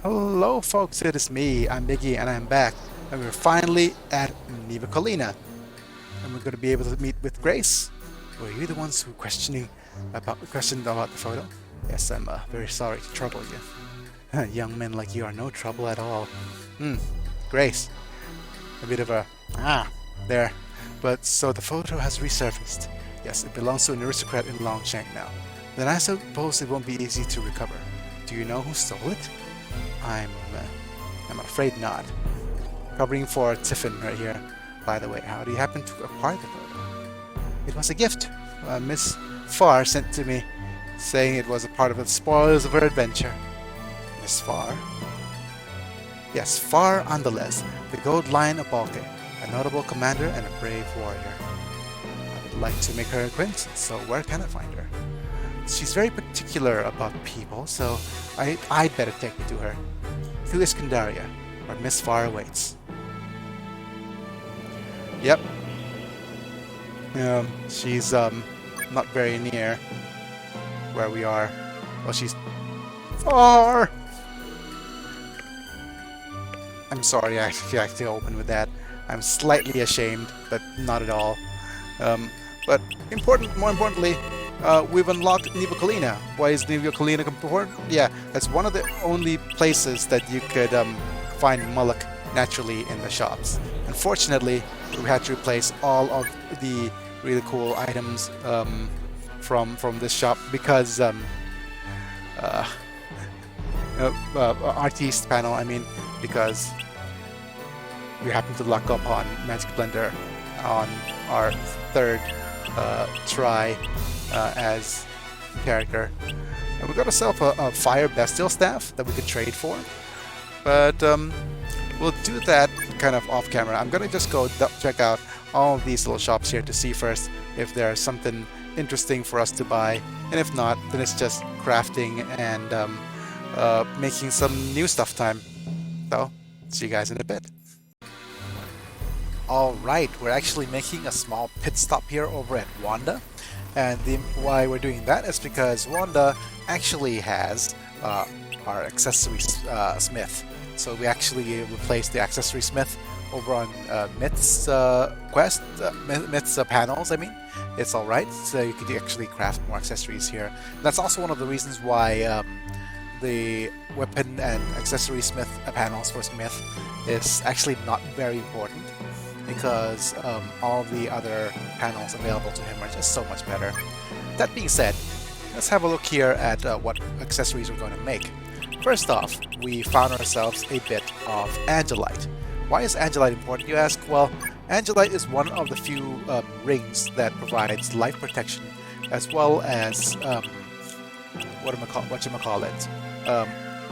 Hello folks, it is me, I'm Biggy, and I'm back. And we're finally at Nivacolina. And we're going to be able to meet with Grace. Were you the ones who questioned about the photo? Yes, I'm very sorry to trouble you. Young men like you are no trouble at all. Grace. A bit of a there. But so the photo has resurfaced. Yes, it belongs to an aristocrat in Longshank now. Then I suppose it won't be easy to recover. Do you know who stole it? I'm afraid not. Covering for Tiffin right here. By the way, how do you happen to acquire the photo? It was a gift Miss Farr sent to me, saying it was a part of the spoils of her adventure. Miss Farr? Yes, Farr Andales, the Gold Lion of Balke, a notable commander and a brave warrior. I would like to make her acquaintance, so where can I find her? She's very particular about people, so I'd better take you to her. To Iskandaria, where Miss Farr awaits. Yep. She's not very near where we are. Well, she's far. I'm sorry, I actually have to open with that. I'm slightly ashamed, but not at all. But more importantly, we've unlocked Nivacolina. Why is Nivacolina important? Yeah, that's one of the only places that you could find Mullock naturally in the shops. Unfortunately, we had to replace all of the really cool items from this shop because artiste panel. I mean, because we happened to luck up on Magic Blender on our third try as character. And we got ourselves a fire bestial staff that we could trade for, but we'll do that kind of off camera. I'm gonna just go check out all of these little shops here to see first if there's something interesting for us to buy, and if not, then it's just crafting and making some new stuff time. So, see you guys in a bit. Alright, we're actually making a small pit stop here over at Wanda. And why we're doing that is because Wanda actually has our accessory smith. So we actually replaced the accessory smith over on Myth's quest, Myth's panels, I mean. It's alright, so you could actually craft more accessories here. That's also one of the reasons why the weapon and accessory smith panels for Smith is actually not very important, because all the other panels available to him are just so much better. That being said, let's have a look here at what accessories we're going to make. First off, we found ourselves a bit of Angelite. Why is Angelite important, you ask? Well, Angelite is one of the few rings that provides life protection, as well as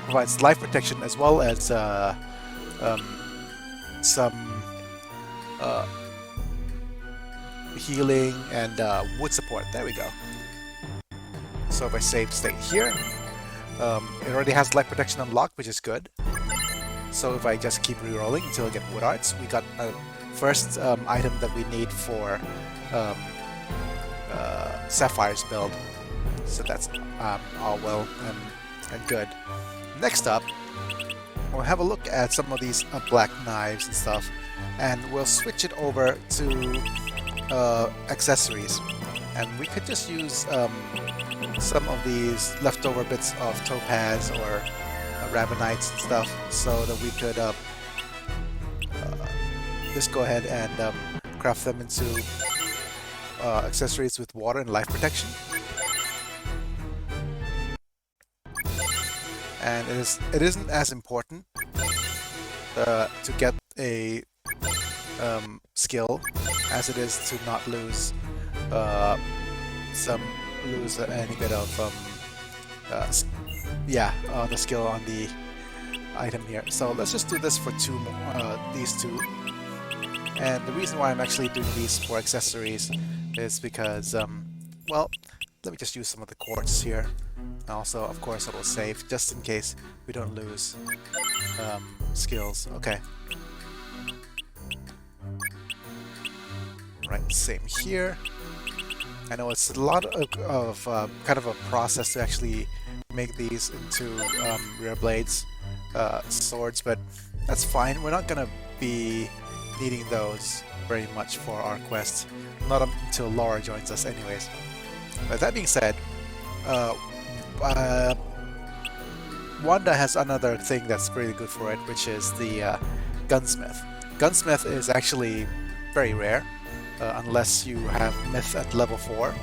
provides life protection as well as some healing and wood support. There we go. So if I save state here, it already has life protection unlocked, which is good. So if I just keep re-rolling until I get wood arts, we got a first item that we need for Sapphire's build. So that's all well and good. Next up, we'll have a look at some of these black knives and stuff, and we'll switch it over to accessories. And we could just use some of these leftover bits of topaz or rabonites and stuff, so that we could just go ahead and craft them into accessories with water and life protection. And it isn't as important to get a skill as it is to not lose any bit of the skill on the item here. So let's just do this for these two. And the reason why I'm actually doing these for accessories is because well, let me just use some of the quartz here. And also, of course, I will save just in case we don't lose skills. Okay. Right, same here. I know it's a lot of kind of a process to actually make these into rear blades, swords, but that's fine. We're not gonna be needing those very much for our quest, not until Laura joins us anyways. But that being said, uh, uh, Wanda has another thing that's really good for it, which is the gunsmith. Gunsmith is actually very rare, unless you have Myth at level 4.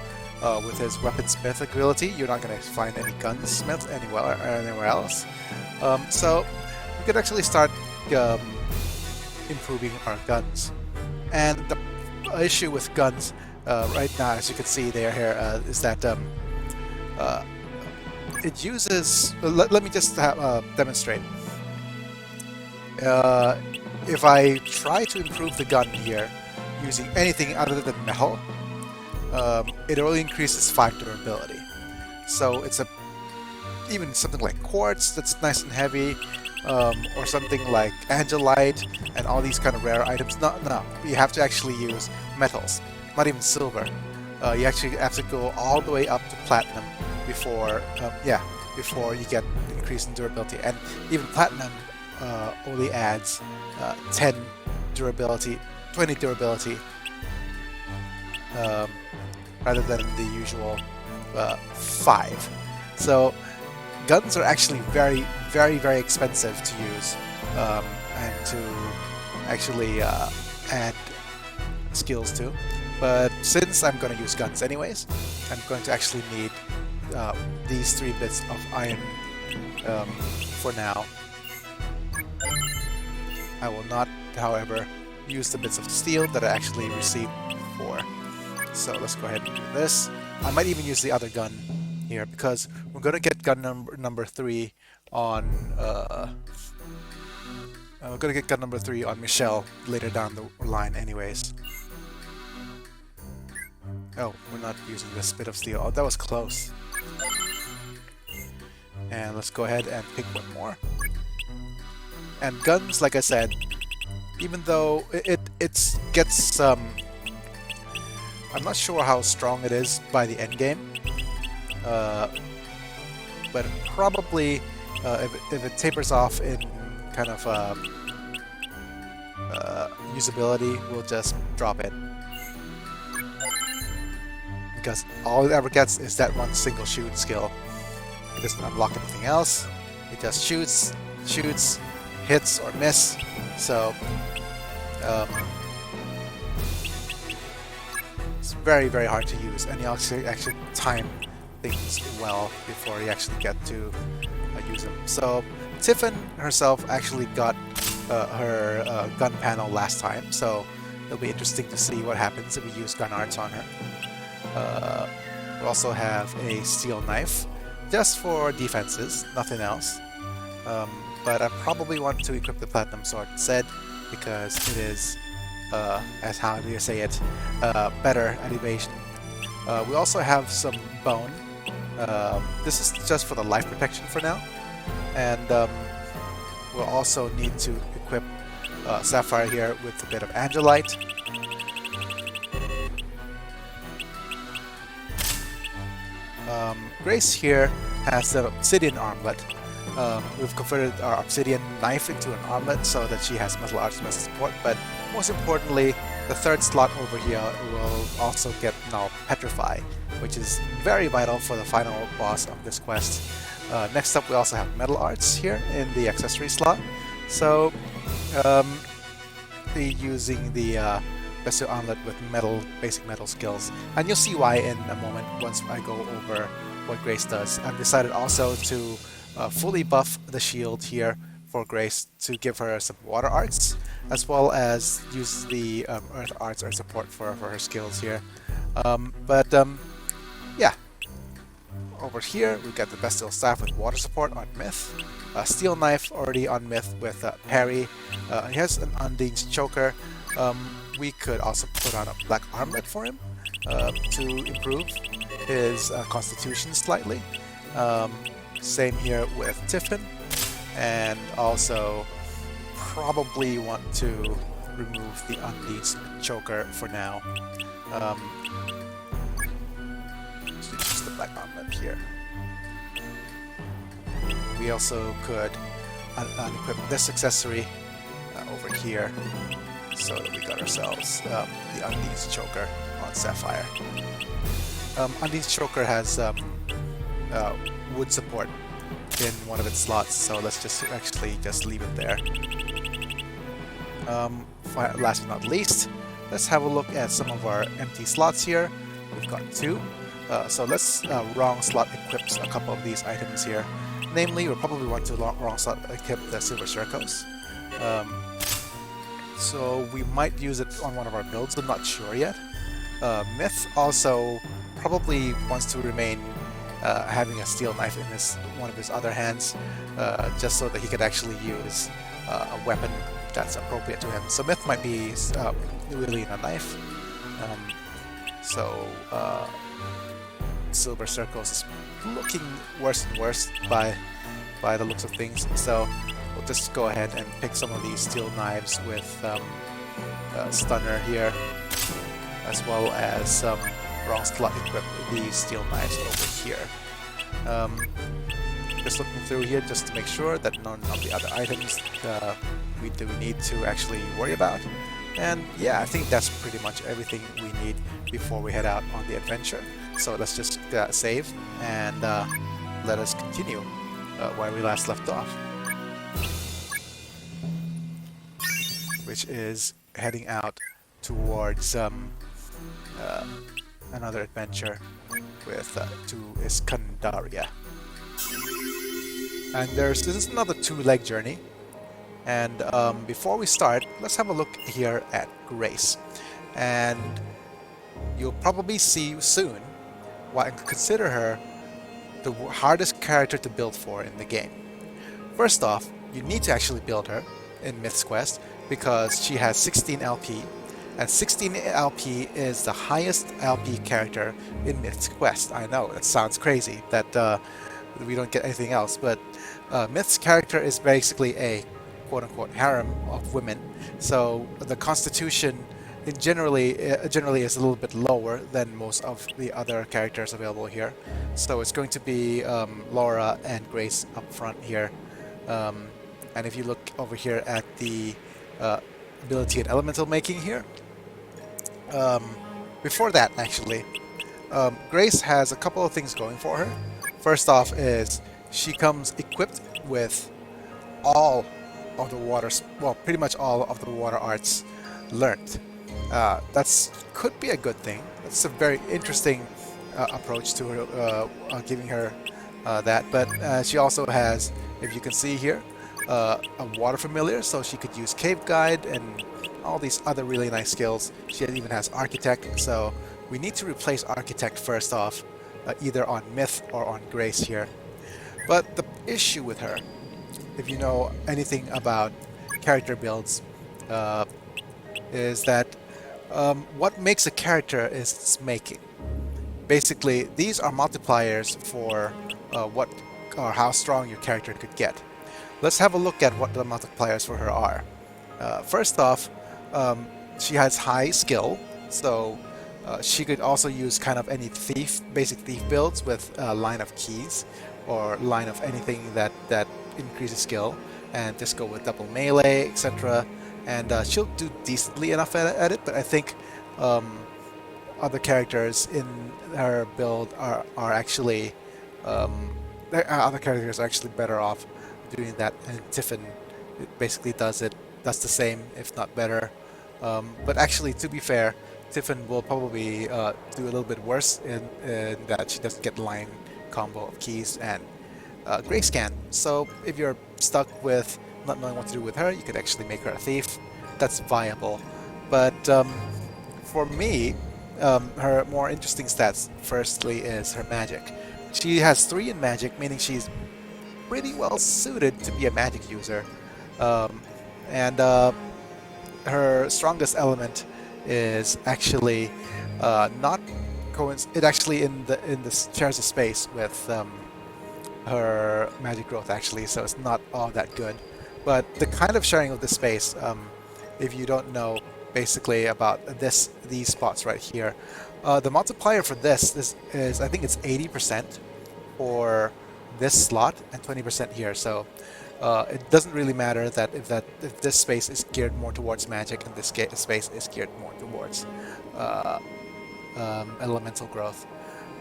With his weaponsmith ability, you're not going to find any gunsmith anywhere else. So we could actually start improving our guns. And the issue with guns right now, as you can see there here, is that it uses... let me just demonstrate. If I try to improve the gun here using anything other than metal, it only increases 5 durability. So it's even something like quartz that's nice and heavy, or something like angelite and all these kind of rare items. No, you have to actually use metals, not even silver. You actually have to go all the way up to platinum before you get increase in durability. And even platinum only adds 10 durability, 20 durability, rather than the usual 5. So guns are actually very, very, very expensive to use, and to actually add skills to. But since I'm going to use guns anyways, I'm going to actually need these 3 bits of iron for now. I will not, however, use the bits of steel that I actually received before. So let's go ahead and do this. I might even use the other gun here, because we're going to get gun number 3 on we're going to get gun number 3 on Michelle later down the line anyways. Oh, we're not using this bit of steel. Oh, that was close. And let's go ahead and pick one more. And guns, like I said, even though it gets I'm not sure how strong it is by the end game, but probably if it tapers off in kind of usability, we'll just drop it, because all it ever gets is that one single shoot skill. It doesn't unlock anything else. It just shoots, hits or miss. So it's very, very hard to use, and you actually time things well before you actually get to use them. So Tiffin herself actually got her gun panel last time, so it'll be interesting to see what happens if we use gun arts on her. We also have a steel knife, just for defenses, nothing else. But I probably want to equip the platinum sword instead, because it is, as how do you say it, better at evasion. We also have some bone. This is just for the life protection for now, and we'll also need to equip Sapphire here with a bit of angelite. Grace here has the obsidian armlet. We've converted our obsidian knife into an armlet so that she has metal arts metal support, but most importantly, the third slot over here will also get now petrify, which is very vital for the final boss of this quest. Next up, we also have metal arts here in the accessory slot. So using the Besu armlet with basic metal skills, and you'll see why in a moment once I go over what Grace does. I've decided also to fully buff the shield here for Grace to give her some water arts, as well as use the earth arts or support for her skills here. Yeah. Over here, we've got the Bestial Staff with water support on Myth. Steel Knife already on Myth with parry. He has an Undine's Choker. We could also put on a black armlet for him to improve his constitution slightly. Same here with Tiffin, and also probably want to remove the Undine's Choker for now. Just the black armlet here. We also could unequip this accessory over here, so that we got ourselves the Undine's Choker on Sapphire. Undine's Choker has wood support in one of its slots, so let's just leave it there. Last but not least, let's have a look at some of our empty slots here. We've got 2. So let's wrong slot equip a couple of these items here. Namely, we'll probably want to wrong slot equip the Silver Circos. So we might use it on one of our builds, I'm not sure yet. Mythe also probably wants to remain having a steel knife in one of his other hands, just so that he could actually use a weapon that's appropriate to him. So Mythe might be really in a knife. Silver Circles is looking worse and worse by the looks of things. So we'll just go ahead and pick some of these steel knives with Stunner here, as well as some wrong slot equip these steel knives over here. Just looking through here just to make sure that none of the other items we need to actually worry about. And yeah, I think that's pretty much everything we need before we head out on the adventure. So let's just save and let us continue where we last left off, which is heading out towards another adventure with to Iskandaria. And this is another 2-leg journey. And before we start, let's have a look here at Grace. And you'll probably see soon why I consider her the hardest character to build for in the game. First off, you need to actually build her in Myth's Quest because she has 16 LP, and 16 LP is the highest LP character in Myth's Quest. I know, it sounds crazy that we don't get anything else, but Myth's character is basically a quote-unquote harem of women, so the constitution generally is a little bit lower than most of the other characters available here. So it's going to be Laura and Grace up front here, and if you look over here at the ability and elemental making here, before that actually, Grace has a couple of things going for her. First off is she comes equipped with all of the pretty much all of the water arts learned. That's could be a good thing. That's a very interesting approach to her, giving her that. But she also has, if you can see here, a water familiar, so she could use Cave Guide and all these other really nice skills. She even has Architect, so we need to replace Architect first off, either on Mythe or on Grace here. But the issue with her, if you know anything about character builds, is that what makes a character is its making. Basically, these are multipliers for what or how strong your character could get. Let's have a look at what the multipliers for her are. First off, she has high skill, so she could also use kind of any basic thief builds with line of keys or line of anything that increases skill, and just go with double melee, etc. And she'll do decently enough at it, but I think other characters in her build are actually other characters are actually better off doing that, and Tiffin basically does the same, if not better. But actually, to be fair, Tiffin will probably do a little bit worse in that she doesn't get line combo of keys and Grace can. So if you're stuck with not knowing what to do with her, you could actually make her a thief. That's viable. But for me, her more interesting stats, firstly, is her magic. She has 3 in magic, meaning she's pretty well suited to be a magic user. And her strongest element is actually it actually in the shares of space with her magic growth actually, so it's not all that good. But the kind of sharing of the space, if you don't know basically about these spots right here, the multiplier for this is I think it's 80% for this slot and 20% here. So It doesn't really matter that if this space is geared more towards magic and this space is geared more towards uh, elemental growth.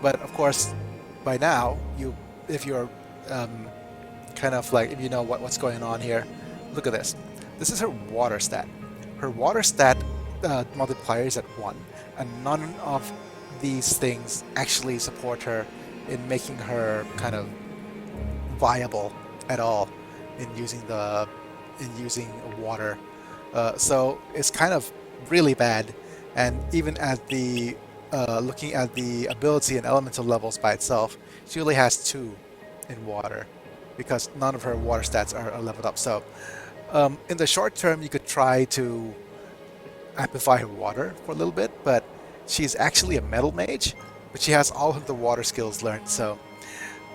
But of course, by now, if you're um, kind of like, if you know what's going on here, look at this. This is her water stat. Her water stat multiplier is at 1, and none of these things actually support her in making her kind of viable at all in using water. So it's kind of really bad. And even at the looking at the ability and elemental levels by itself, she only has 2 in water because none of her water stats are leveled up. So in the short term, you could try to amplify her water for a little bit, but she's actually a metal mage, but she has all of the water skills learned, so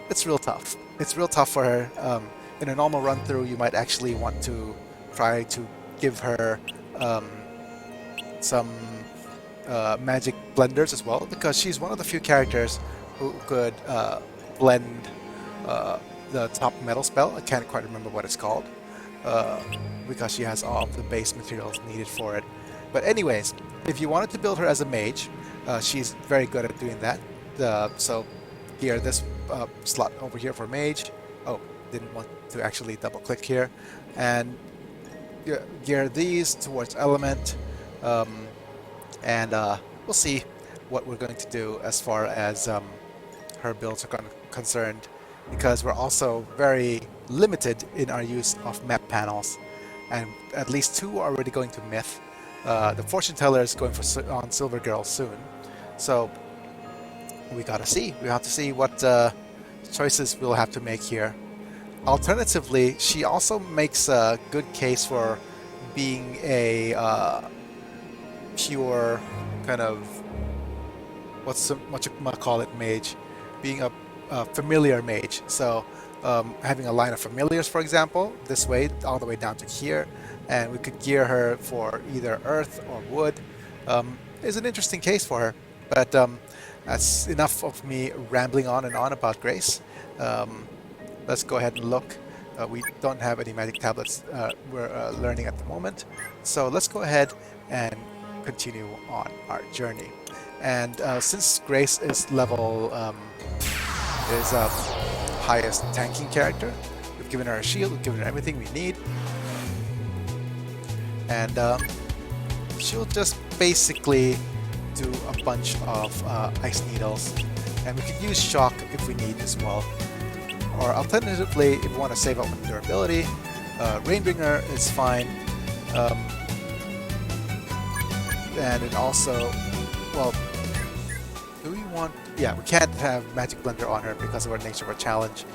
it's real tough. It's real tough for her. In a normal run through, you might actually want to try to give her some magic blenders as well, because she's one of the few characters who could blend the top metal spell. I can't quite remember what it's called, because she has all of the base materials needed for it. But anyways, if you wanted to build her as a mage, she's very good at doing that. So here, this slot over here for mage. Oh, didn't want to actually double click here. And gear these towards element. And we'll see what we're going to do as far as her builds are concerned, because we're also very limited in our use of map panels, and at least 2 are already going to Myth. The fortune teller is going on Silver Girl soon, so we gotta see. We have to see what choices we'll have to make here. Alternatively, she also makes a good case for being a pure kind of what you might call it mage, being a familiar mage. So having a line of familiars, for example, this way all the way down to here, and we could gear her for either earth or wood, is an interesting case for her. But that's enough of me rambling on and on about Grace. Let's go ahead and look. We don't have any magic tablets we're learning at the moment, so let's go ahead and continue on our journey. And since Grace is level highest tanking character, we've given her a shield, we've given her everything we need, and she'll just basically do a bunch of ice needles, and we could use shock if we need as well. Or alternatively, if we want to save up on durability, Rainbringer is fine. And it also, well, do we want... Yeah, we can't have Magic Blender on her because of our nature of a challenge,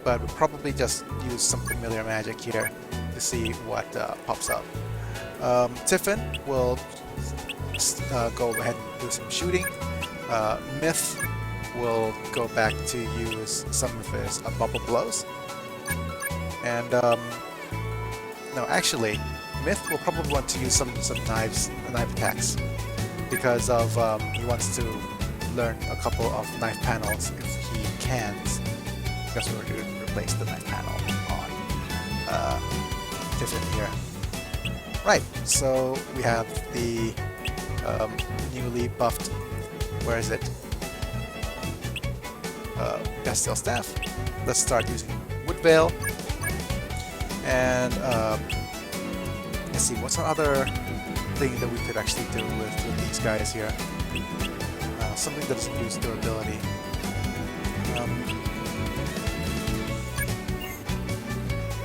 but we'll probably just use some familiar magic here to see what pops up. Tiffin will go ahead and do some shooting. Myth will go back to use some of his bubble blows. And, no, actually, Myth will probably want to use some knife attacks, because of he wants to learn a couple of knife panels if he can, because we're going to replace the knife panel on Tiffin here. Right, so we have the newly buffed, where is it? Bestial Staff. Let's start using Wood Veil. And let's see, what's another thing that we could actually do with these guys here? Something that doesn't use durability.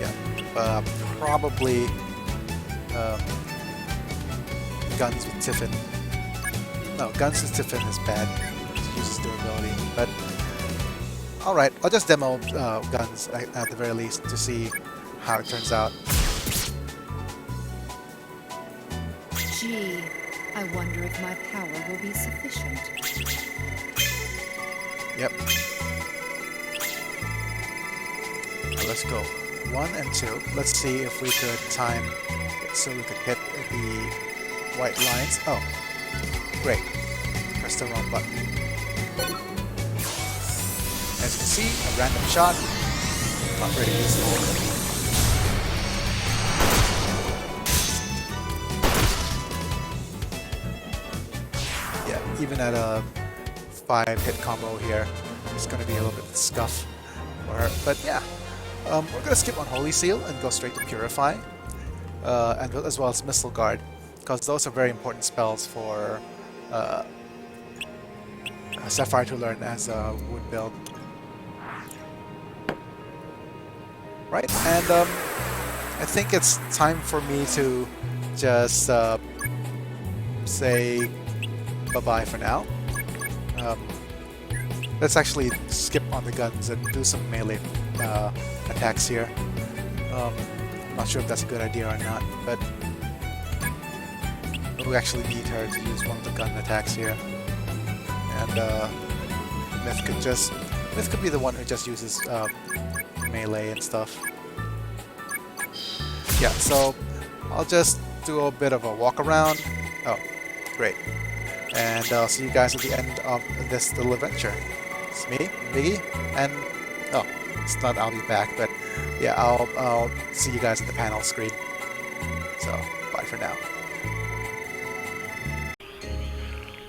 Yeah, probably guns with Tiffin. No, guns with Tiffin is bad. It uses durability, but alright, I'll just demo guns at the very least to see how it turns out. Gee, I wonder if my power will be sufficient. Yep. Let's go 1 and 2. Let's see if we could time it so we could hit the white lines. Oh, great. Press the wrong button. As you can see, a random shot, not very useful. even at a 5-hit combo here, it's going to be a little bit scuff for her. But yeah, we're going to skip Unholy Seal and go straight to Purify, and as well as Missile Guard, because those are very important spells for Sapphire to learn as a wood build. Right, and I think it's time for me to just say bye-bye for now. Let's actually skip on the guns and do some melee attacks here. I'm not sure if that's a good idea or not, but we actually need her to use one of the gun attacks here. And Myth could be the one who just uses melee and stuff. Yeah, so I'll just do a bit of a walk around. Oh, great. And I'll see you guys at the end of this little adventure. It's me, Biggy, and oh, it's not I'll be back, but yeah, I'll see you guys at the panel screen. So, bye for now.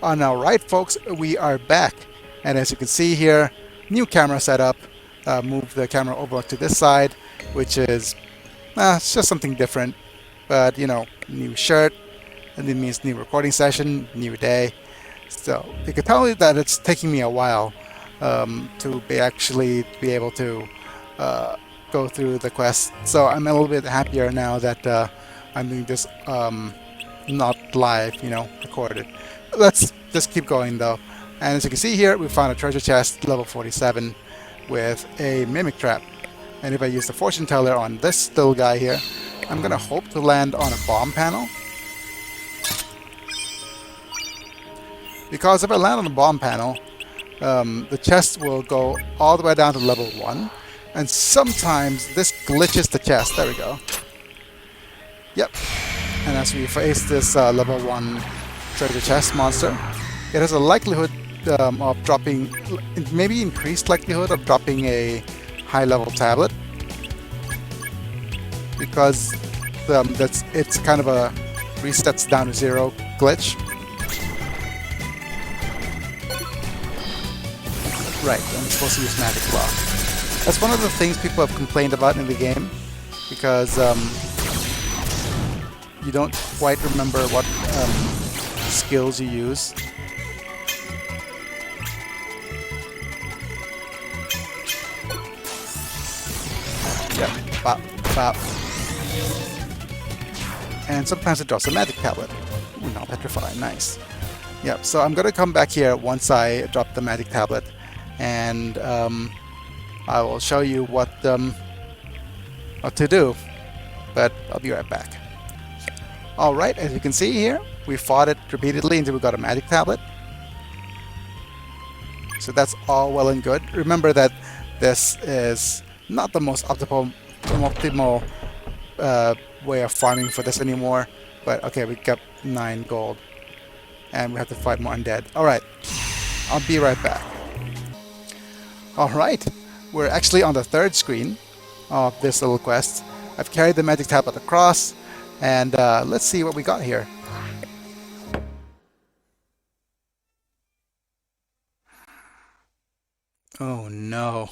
Alright folks, we are back, and as you can see here, new camera setup. Move the camera over to this side, which is it's just something different, but you know, new shirt, and it means new recording session, new day. So you can tell that it's taking me a while to actually be able to go through the quest. So I'm a little bit happier now that I'm doing this not live, you know, recorded. Let's just keep going though. And as you can see here, we found a treasure chest, level 47, with a mimic trap. And if I use the fortune teller on this little guy here, I'm gonna hope to land on a bomb panel. Because if I land on the bomb panel, the chest will go all the way down to level 1, and sometimes this glitches the chest. There we go. Yep. And as we face this level 1 treasure chest monster, it has a likelihood of dropping, maybe increased likelihood of dropping a high-level tablet, because it's kind of a resets down to 0 glitch. Right, I'm supposed to use Magic Block. That's one of the things people have complained about in the game, because you don't quite remember what skills you use. Yep, bop, bop. And sometimes it drops a Magic Tablet. Ooh, now Petrify, nice. Yep, so I'm gonna come back here once I drop the Magic Tablet, and I will show you what to do, but I'll be right back. Alright, as you can see here, we fought it repeatedly until we got a Magic Tablet. So that's all well and good. Remember that this is not the most optimal way of farming for this anymore, but okay, we got 9 gold, and we have to fight more undead. Alright, I'll be right back. Alright, we're actually on the 3rd screen of this little quest. I've carried the Magic Tablet across, and let's see what we got here. Oh no.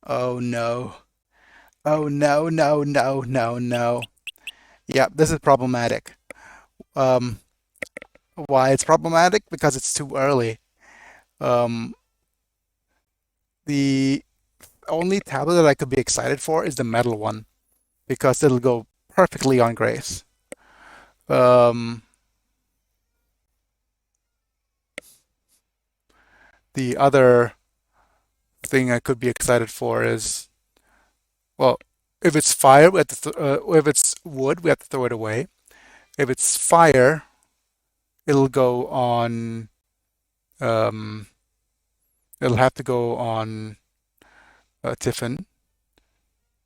Oh no. Oh no, no, no, no, no. Yeah, this is problematic. Why it's problematic? Because it's too early. The only tablet that I could be excited for is the metal one, because it'll go perfectly on Grace. The other thing I could be excited for is, well, if it's fire, we have to if it's wood, we have to throw it away. If it's fire, it'll go on. It'll have to go on Tiffin.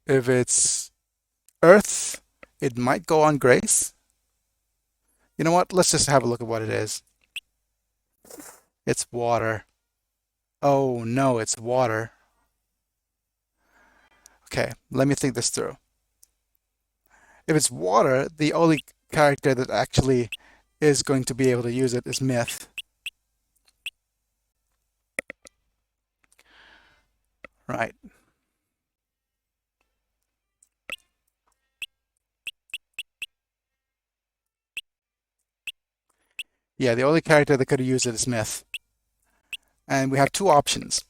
If it's earth, it might go on Grace. You know what? Let's just have a look at what it is. It's water. Oh no, it's water. Okay, let me think this through. If it's water, the only character that actually is going to be able to use it is Mythe. Right. Yeah, the only character that could use it is Myth. And we have two options.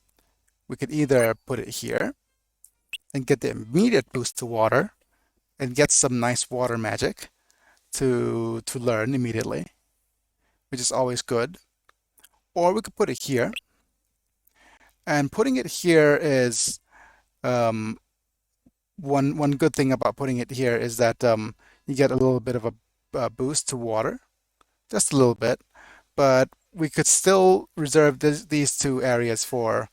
We could either put it here and get the immediate boost to water and get some nice water magic to learn immediately, which is always good. Or we could put it here. And putting it here is um, one good thing about putting it here is that you get a little bit of a boost to water, just a little bit. But we could still reserve these two areas for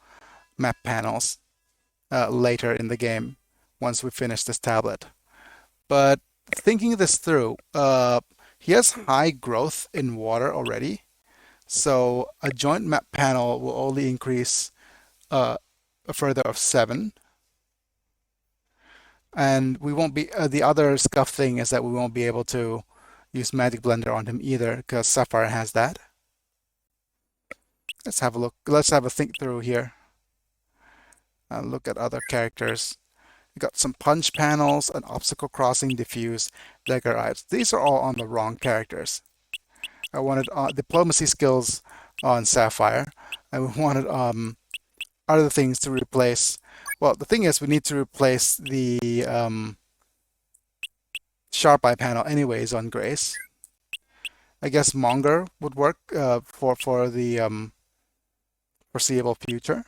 map panels later in the game once we finish this tablet. But thinking this through, he has high growth in water already, so a joint map panel will only increase a further of 7. And we won't be, the other scuff thing is that we won't be able to use Magic Blender on him either because Sapphire has that. Let's have a look. Let's have a think through here. Look at other characters. We got some punch panels, an obstacle crossing, diffuse, dagger eyes. These are all on the wrong characters. I wanted diplomacy skills on Sapphire, and we wanted other things to replace. Well, the thing is, we need to replace the sharp eye panel anyways on Grace. I guess Monger would work for the foreseeable future.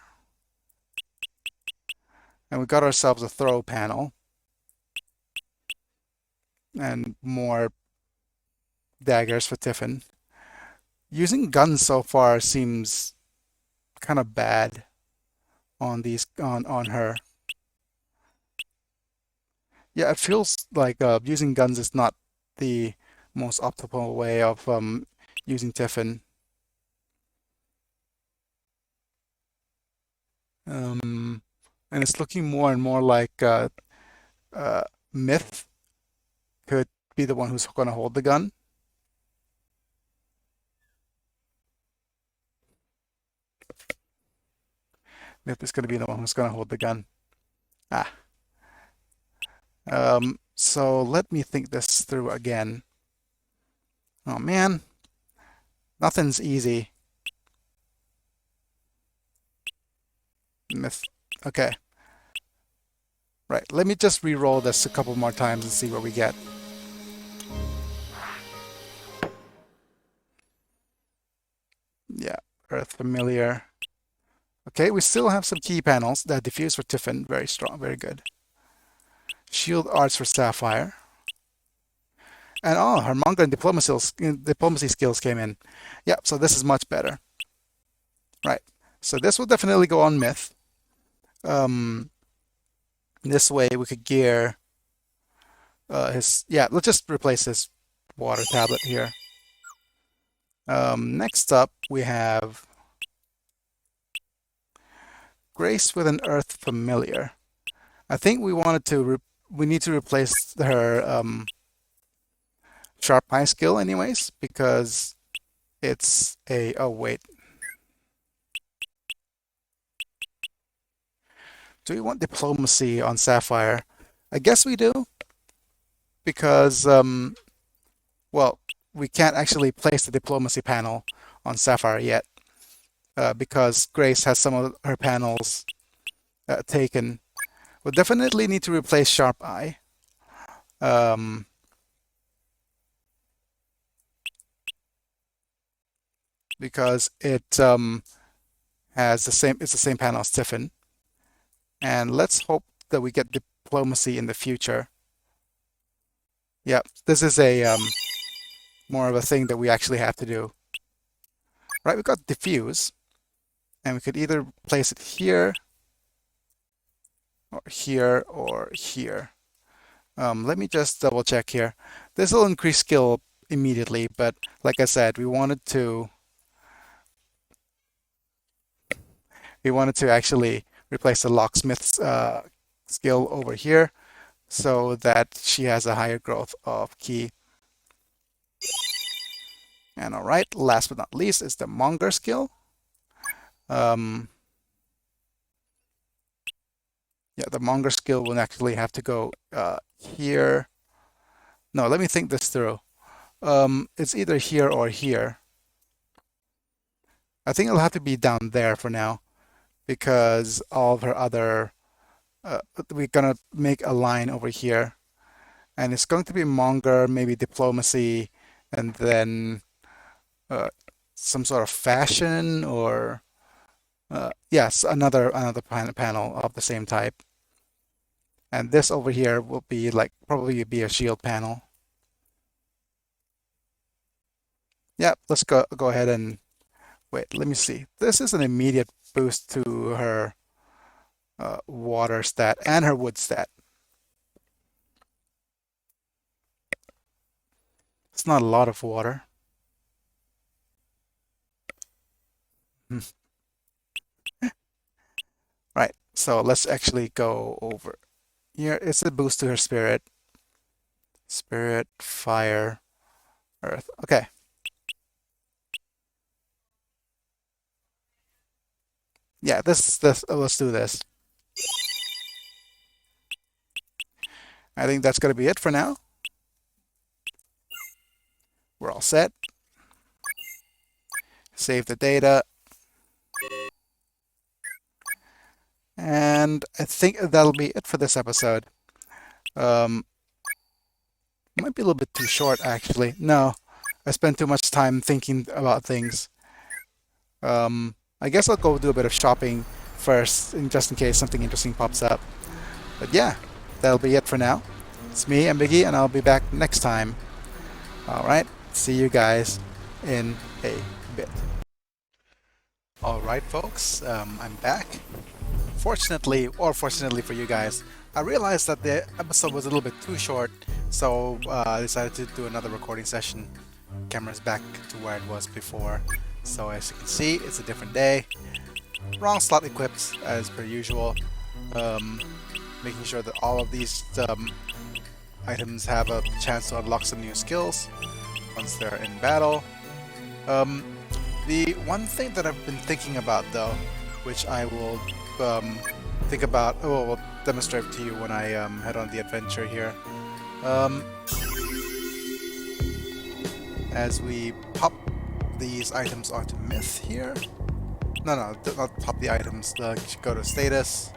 And we got ourselves a throw panel and more daggers for Tiffin. Using guns so far seems kind of bad on these on her. Yeah, it feels like using guns is not the most optimal way of using Tiffin. And it's looking more and more like uh, Myth could be the one who's going to hold the gun. Myth is going to be the one who's going to hold the gun. Ah. So let me think this through again. Oh man, nothing's easy. Myth. Okay. Right, let me just re-roll this a couple more times and see what we get. Yeah, Earth Familiar. Okay, we still have some key panels. That Diffuse for Tiffin, very strong, very good. Shield Arts for Sapphire. And oh, her manga and diplomacy skills came in. Yeah, so this is much better. Right, so this will definitely go on Myth. This way we could gear his, yeah, let's just replace this water tablet here. Next up we have Grace with an Earth Familiar. I think we wanted to we need to replace her Sharp Eye skill anyways because it's a, oh wait, do we want diplomacy on Sapphire? I guess we do because well, we can't actually place the diplomacy panel on Sapphire yet because Grace has some of her panels taken. We'll definitely need to replace Sharp Eye. Because it has the same, it's the same panel as Tiffin. And let's hope that we get diplomacy in the future. Yeah, this is a more of a thing that we actually have to do. Right, we got diffuse, and we could either place it here, or here, or here. Let me just double check here. This will increase skill immediately, but like I said, we wanted to actually replace the locksmith's skill over here so that she has a higher growth of key. And all right, last but not least is the Monger skill. Yeah, the Monger skill will actually have to go here. No, let me think this through. It's either here or here. I think it'll have to be down there for now because all of her other. We're gonna make a line over here, and it's going to be Monger, maybe diplomacy, and then uh, some sort of fashion or yes, another panel of the same type. And this over here will be like probably be a shield panel. Yeah, let's go ahead and wait. Let me see. This is an immediate boost to her water stat and her wood stat. It's not a lot of water. Right. So let's actually go over here. It's a boost to her spirit. Spirit, fire, earth. Okay. Yeah, this let's do this. I think that's gonna be it for now. We're all set. Save the data. And I think that'll be it for this episode. Might be a little bit too short, actually. No, I spent too much time thinking about things. I guess I'll go do a bit of shopping first, just in case something interesting pops up. But yeah, that'll be it for now. It's me, I'm Biggy, and I'll be back next time. Alright, see you guys in a bit. Alright, folks, I'm back. Fortunately, or fortunately for you guys, I realized that the episode was a little bit too short, so I decided to do another recording session. Camera's back to where it was before. So as you can see, it's a different day. Wrong slot equipped as per usual. Making sure that all of these items have a chance to unlock some new skills once they're in battle. The one thing that I've been thinking about though, which I will think about, will demonstrate to you when I head on the adventure here. As we pop these items onto Mythe here. No, not pop the items. Go to status.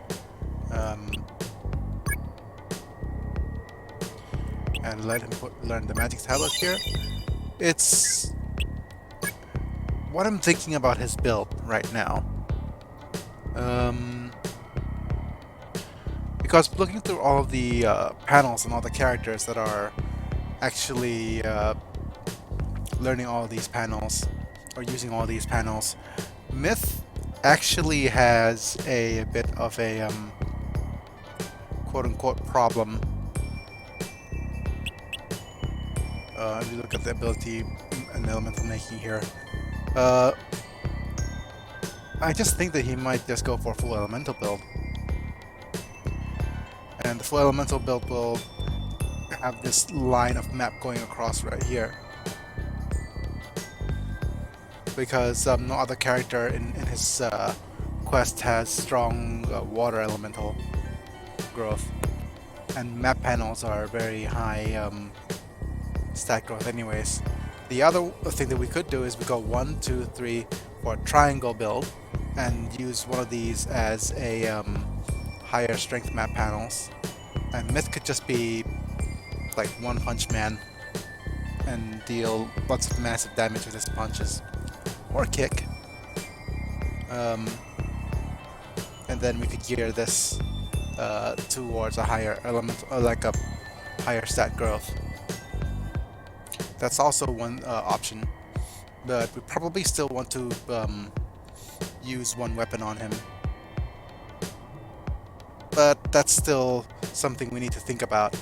And let him learn the magic tablet here. It's what I'm thinking about his build right now. Because looking through all of the panels and all the characters that are actually learning all these panels or using all these panels, Mythe actually has a bit of a quote-unquote problem. If you look at the ability and elemental making here, I just think that he might just go for a full elemental build. And the full elemental build will have this line of map going across right here. Because no other character in his quest has strong water elemental growth. And map panels are very high stat growth anyways. The other thing that we could do is we go 1, 2, 3 for a triangle build and use one of these as a higher strength map panels. And Mythe could just be like one punch man and deal lots of massive damage with his punches. Or kick. And then we could gear this towards a higher element, like a higher stat growth. That's also one option, but we probably still want to use one weapon on him. But that's still something we need to think about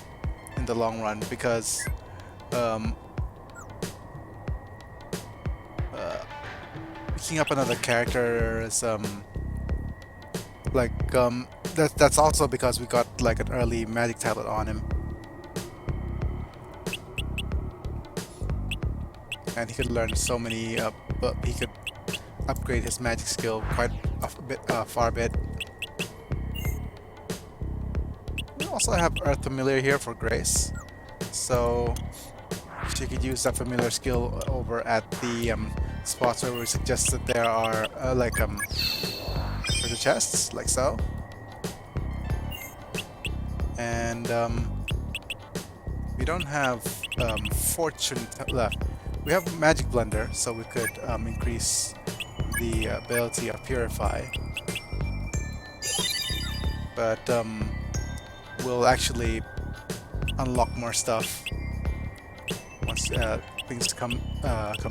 in the long run, because picking up another character is that's also because we got like an early magic tablet on him, and he could learn so many. But he could upgrade his magic skill quite a bit, far a bit. also have Earth Familiar here for Grace, so she could use that familiar skill over at the spots where we suggest that there are treasure chests, like so. And we don't have fortune left. We have magic blender, so we could increase the ability of purify. But we'll actually unlock more stuff once things come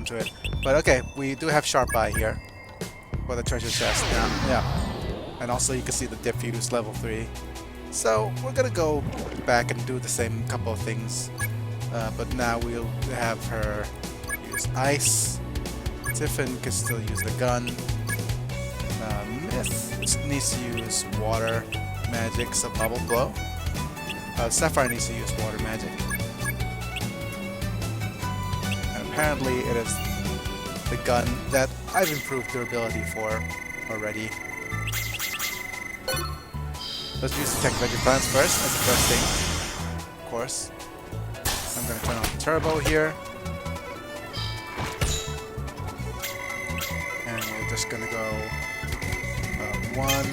to it. But okay, we do have sharp eye here for the treasure chest now. Yeah, and also you can see the diffuse level 3. So we're gonna go back and do the same couple of things, but now we'll have her use ice. Tiffin can still use the gun. Myth needs to use water magic, so bubble blow. Sapphire needs to use water magic. And apparently it is the gun that I've improved durability for already. Let's use the tech veggie plants first as the first thing, of course. I'm going to turn on the turbo here. And we're just going to go 1.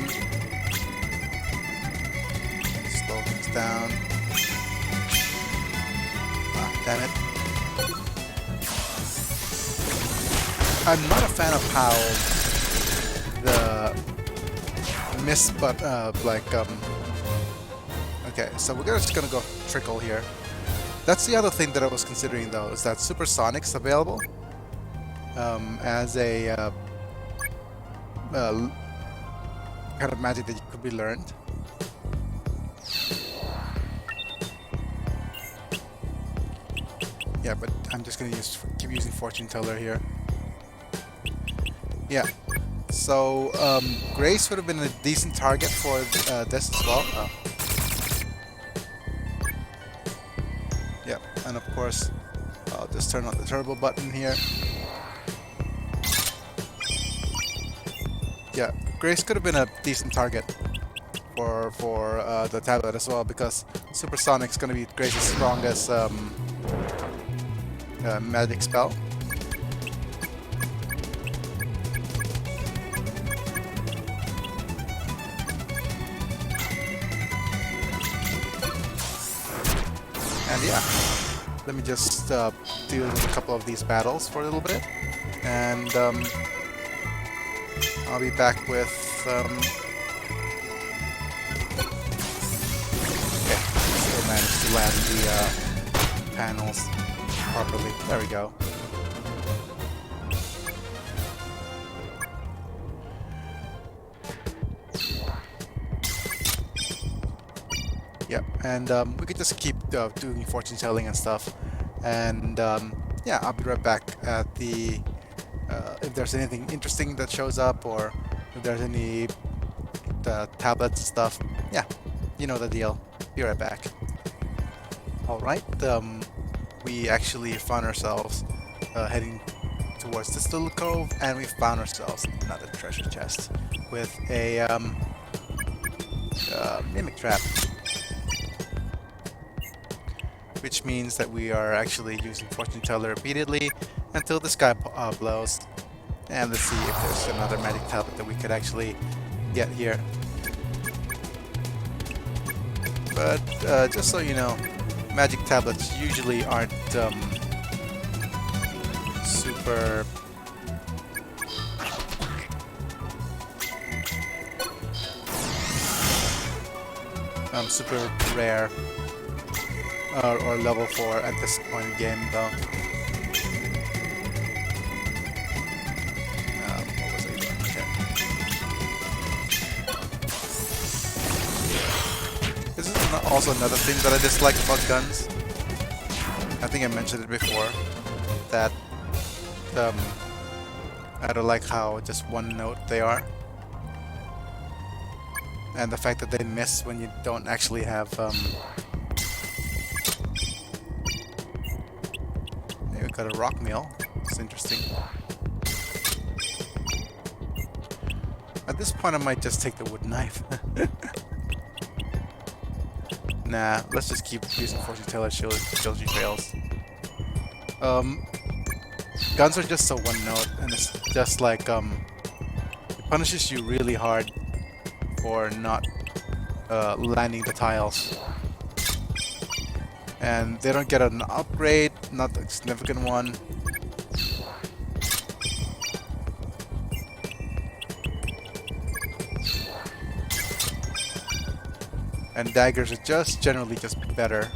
Slow things down. Ah, damn it. I'm not a fan of how the miss, but okay, so we're just gonna go trickle here. That's the other thing that I was considering, though, is that supersonic's available as a kind of magic that could be learned. Yeah, but I'm just gonna keep using Fortune Teller here. Yeah. So Grace would have been a decent target for this as well. Oh. Yeah, and of course, I'll just turn on the turbo button here. Yeah, Grace could have been a decent target for the tablet as well, because Supersonic's going to be Grace's strongest magic spell. And yeah, let me just deal with a couple of these battles for a little bit, and I'll be back with okay, still managed to land the panels properly. There we go. Yep, and we could just keep doing fortune telling and stuff, and yeah, I'll be right back at the if there's anything interesting that shows up, or if there's any tablets stuff. Yeah, you know the deal. Be right back. All right, we actually found ourselves heading towards this little cove, and we found ourselves another treasure chest with a mimic trap, which means that we are actually using Fortune Teller repeatedly until the sky blows. And let's see if there's another magic tablet that we could actually get here. But just so you know, magic tablets usually aren't super super rare or level 4 at this point in the game, though. What was I doing? Okay. This is also another thing that I dislike about guns. I think I mentioned it before, that I don't like how just one note they are, and the fact that they miss when you don't actually have we got a rock meal. It's interesting. At this point, I might just take the wood knife. Nah, let's just keep using fortune teller children fails. Guns are just so one note, and it's just like it punishes you really hard for not landing the tiles. And they don't get an upgrade, not a significant one. And daggers are just generally just better.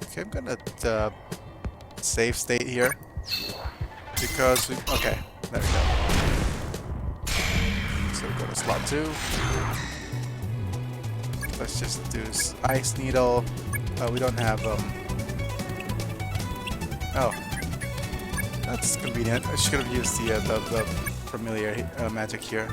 Okay, I'm gonna save state here because we, okay, there we go. So we go to slot 2. Let's just do ice needle. We don't have oh, that's convenient. I should have used the familiar magic here.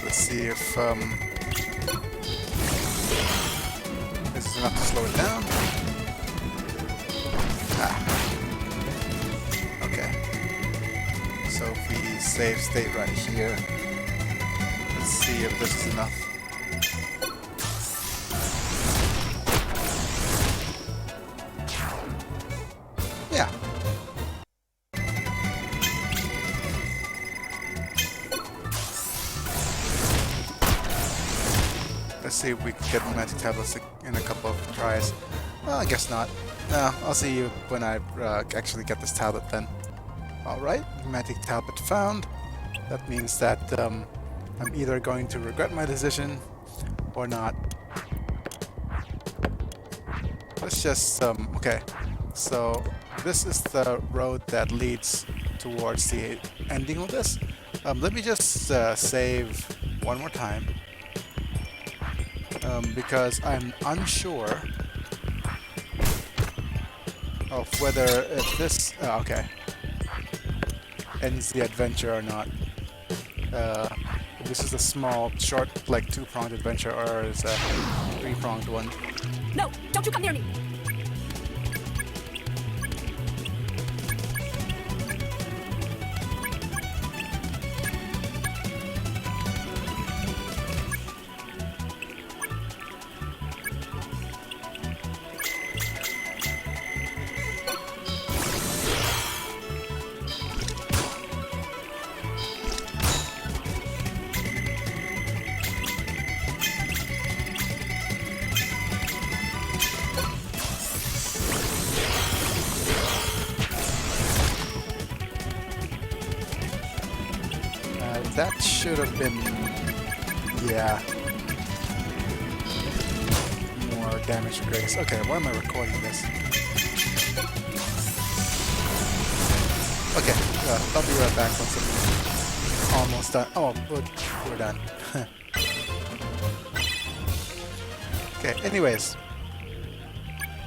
Let's see if this is enough to slow it down. Ah. Okay. So if we save state right here, let's see if this is enough. Yeah. Let's see if we can get magic tablets in a couple of tries. Well, I guess not. No, I'll see you when I actually get this tablet then. Alright, magic tablet found. That means that I'm either going to regret my decision or not. Let's just, okay. So, this is the road that leads towards the ending of this. Let me just save one more time. Because I'm unsure of whether if this okay ends the adventure or not. If this is a small, short, like 2-pronged adventure, or is a 3-pronged one. No, don't you come near me! That should have been, yeah, more damage to Grace. Okay, why am I recording this? Okay, I'll be right back once I'm almost done. Oh, we're done. Okay, anyways,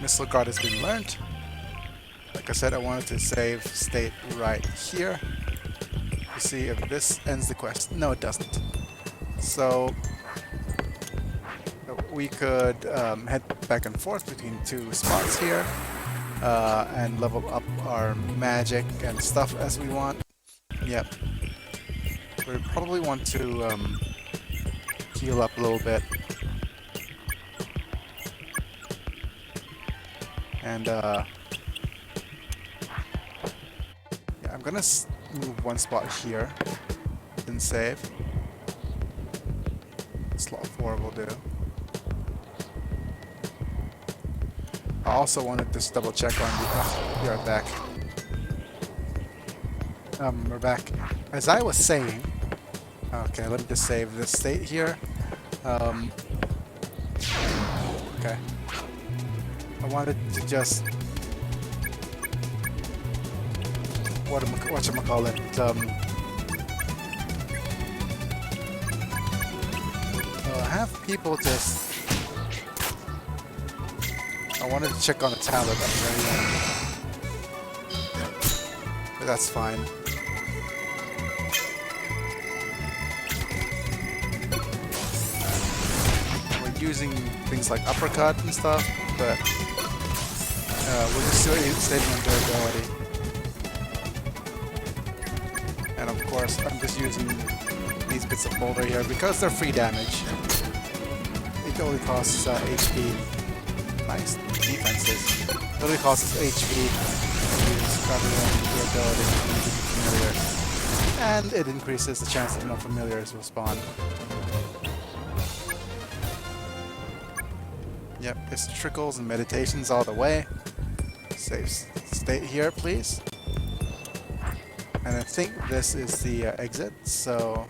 Missile Guard has been learned. Like I said, I wanted to save state right here. To see if this ends the quest. No, it doesn't. So we could head back and forth between 2 spots here and level up our magic and stuff as we want. Yep. We probably want to heal up a little bit. And yeah, I'm gonna move one spot here, then save. Slot 4 will do. I also wanted to double check on the. Oh, we are back. We're back. As I was saying, okay, let me just save this state here. Okay. I wanted to just whatchamacallit, have people just I wanted to check on the tablet at the very end, but that's fine. We're using things like uppercut and stuff, but we're just saving on durability. And of course, I'm just using these bits of boulder here because they're free damage. It only costs HP. Nice defenses. It only costs HP. Use rather than durability familiar. And it increases the chance that no familiars will spawn. Yep, it's trickles and meditations all the way. Save state here, please. And I think this is the exit, so...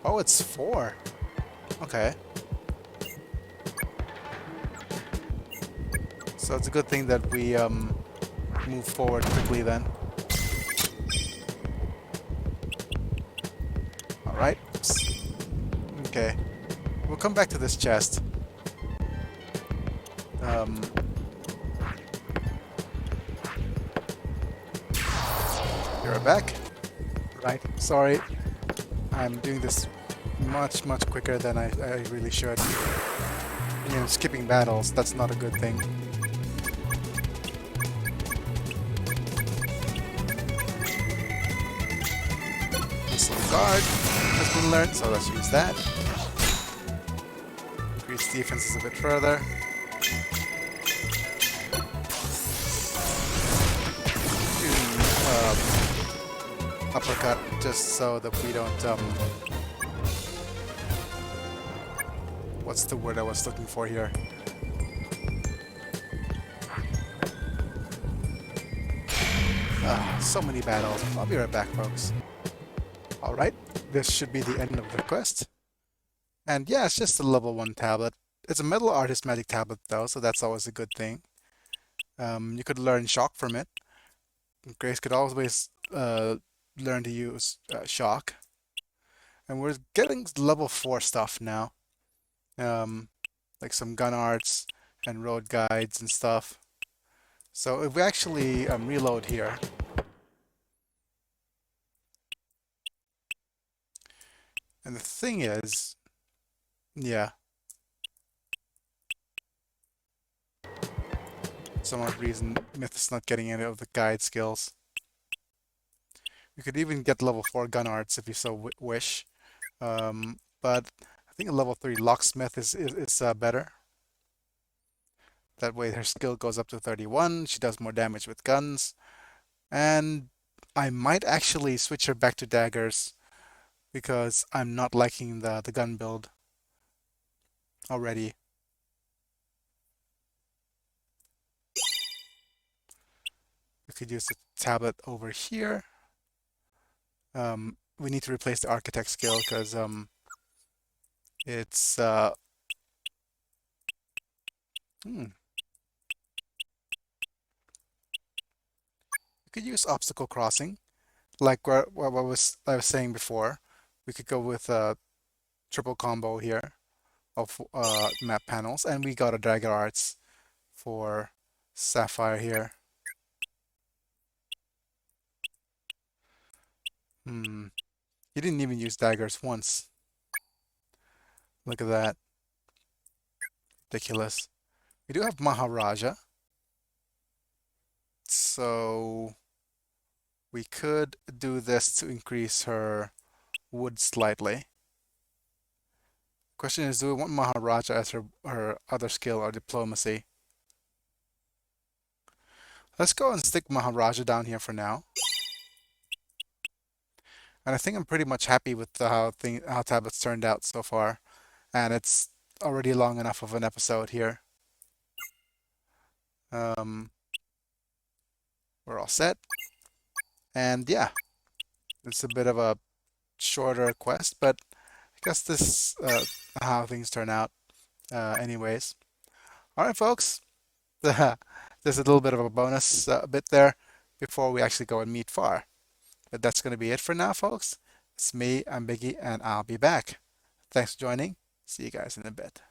Oh, it's 4. Okay. So it's a good thing that we move forward quickly then. Alright. Okay. We'll come back to this chest. You're back. Right. Sorry. I'm doing this much quicker than I really should. You know, skipping battles, that's not a good thing. Missile guard has been learned, so let's use that. Increase defenses a bit further. Uppercut, just so that we don't, what's the word I was looking for here? So many battles. I'll be right back, folks. Alright, this should be the end of the quest. And yeah, it's just a level 1 tablet. It's a metal artist magic tablet though, so that's always a good thing. You could learn shock from it. Grace could always learn to use shock. And we're getting level 4 stuff now. Like some gun arts and road guides and stuff. So if we actually reload here, and the thing is, yeah, for some odd reason Myth is not getting any of the guide skills. You could even get level 4 gun arts if you so wish, but I think a level 3 locksmith is better. That way her skill goes up to 31, she does more damage with guns, and I might actually switch her back to daggers because I'm not liking the gun build already. We could use the tablet over here. We need to replace the architect skill because it's We could use obstacle crossing, like what I was saying before. We could go with a triple combo here of map panels, and we got a dagger arts for Sapphire here. You didn't even use daggers once. Look at that. Ridiculous. We do have Maharaja. So we could do this to increase her wood slightly. Question is, do we want Maharaja as her other skill or diplomacy? Let's go and stick Maharaja down here for now. And I think I'm pretty much happy with how tablets turned out so far. And it's already long enough of an episode here. We're all set. And yeah, it's a bit of a shorter quest, but I guess this how things turn out anyways. Alright folks, there's a little bit of a bonus bit there before we actually go and meet Far. But that's going to be it for now, folks. It's me, I'm Biggy, and I'll be back. Thanks for joining. See you guys in a bit.